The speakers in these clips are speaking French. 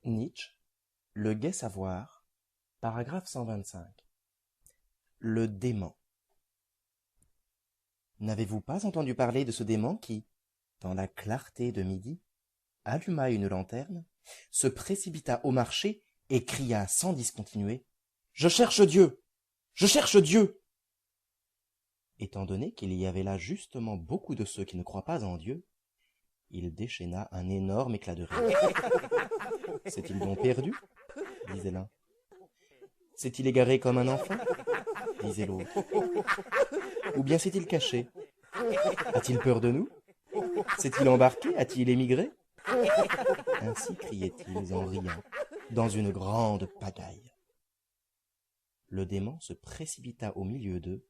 Nietzsche, Le Gai Savoir, paragraphe 125. Le dément. N'avez-vous pas entendu parler de ce dément qui, dans la clarté de midi, alluma une lanterne, se précipita au marché et cria sans discontinuer « Je cherche Dieu! Je cherche Dieu !» Étant donné qu'il y avait là justement beaucoup de ceux qui ne croient pas en Dieu, il déchaîna un énorme éclat de rire. « S'est-il donc perdu ?» disait l'un. « S'est-il égaré comme un enfant ?» disait l'autre. « Ou bien s'est-il caché? A-t-il peur de nous? S'est-il embarqué? A-t-il émigré ?» Ainsi criaient-ils en riant, dans une grande pagaille. Le dément se précipita au milieu d'eux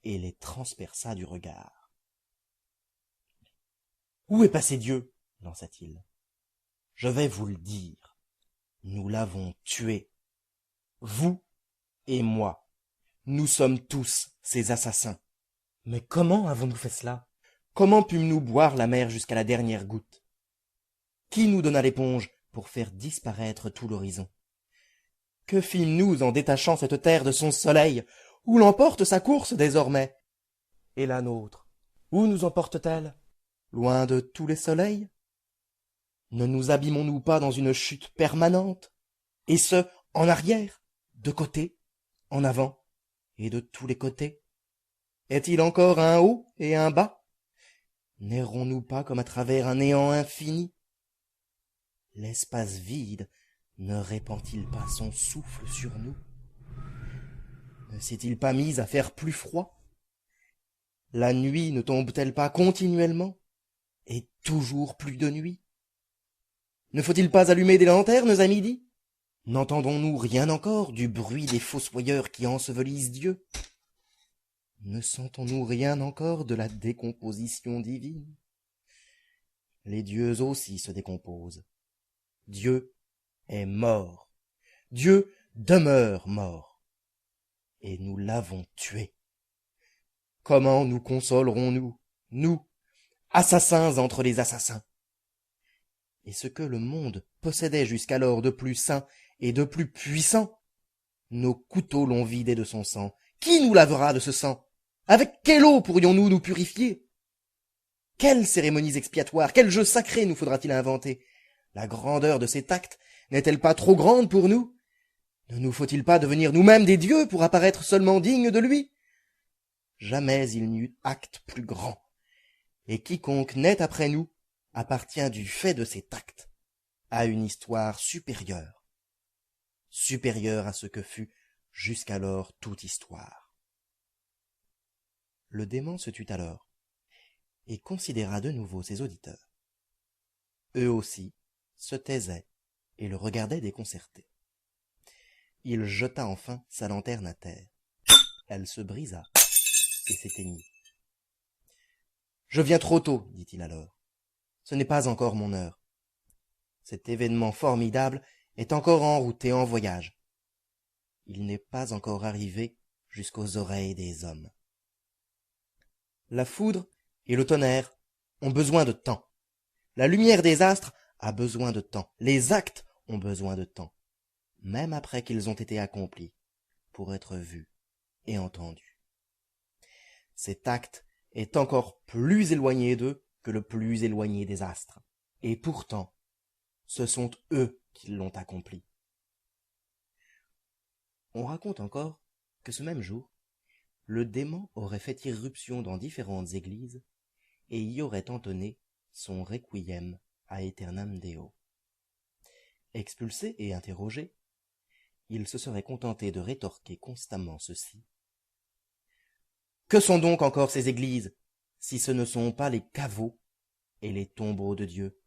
et les transperça du regard. « Où est passé Dieu ?» lança-t-il. « Je vais vous le dire. Nous l'avons tué. Vous et moi. Nous sommes tous ces assassins. Mais comment avons-nous fait cela? Comment pûmes-nous boire la mer jusqu'à la dernière goutte? Qui nous donna l'éponge pour faire disparaître tout l'horizon? Que fîmes-nous en détachant cette terre de son soleil? Où l'emporte sa course désormais? Et la nôtre, où nous emporte-t-elle? Loin de tous les soleils? Ne nous abîmons-nous pas dans une chute permanente? Et ce, en arrière, de côté, en avant, et de tous les côtés? Est-il encore un haut et un bas? N'errons-nous pas comme à travers un néant infini? L'espace vide ne répand-il pas son souffle sur nous? Ne s'est-il pas mis à faire plus froid? La nuit ne tombe-t-elle pas continuellement, et toujours plus de nuit? Ne faut-il pas allumer des lanternes à midi? N'entendons-nous rien encore du bruit des fossoyeurs qui ensevelissent Dieu? Ne sentons-nous rien encore de la décomposition divine? Les dieux aussi se décomposent. Dieu est mort. Dieu demeure mort. Et nous l'avons tué. Comment nous consolerons-nous, nous, assassins entre les assassins? Et ce que le monde possédait jusqu'alors de plus saint et de plus puissant, nos couteaux l'ont vidé de son sang. Qui nous lavera de ce sang? Avec quelle eau pourrions-nous nous purifier? Quelles cérémonies expiatoires, quel jeu sacré nous faudra-t-il inventer? La grandeur de cet acte n'est-elle pas trop grande pour nous? Ne nous faut-il pas devenir nous-mêmes des dieux pour apparaître seulement dignes de lui? Jamais il n'y eut acte plus grand, et quiconque naît après nous appartient du fait de cet acte à une histoire supérieure à ce que fut jusqu'alors toute histoire. Le dément se tut alors, et considéra de nouveau ses auditeurs. Eux aussi se taisaient et le regardaient déconcertés. Il jeta enfin sa lanterne à terre. Elle se brisa et s'éteignit. « Je viens trop tôt, dit-il alors. Ce n'est pas encore mon heure. Cet événement formidable est encore en route et en voyage. Il n'est pas encore arrivé jusqu'aux oreilles des hommes. La foudre et le tonnerre ont besoin de temps. La lumière des astres a besoin de temps. Les actes ont besoin de temps, même après qu'ils ont été accomplis, pour être vus et entendus. Cet acte est encore plus éloigné d'eux que le plus éloigné des astres, et pourtant, ce sont eux qui l'ont accompli. On raconte encore que ce même jour, le dément aurait fait irruption dans différentes églises et y aurait entonné son requiem à aeternam Deo. Expulsé et interrogé, il se serait contenté de rétorquer constamment ceci. Que sont donc encore ces églises, si ce ne sont pas les caveaux et les tombeaux de Dieu?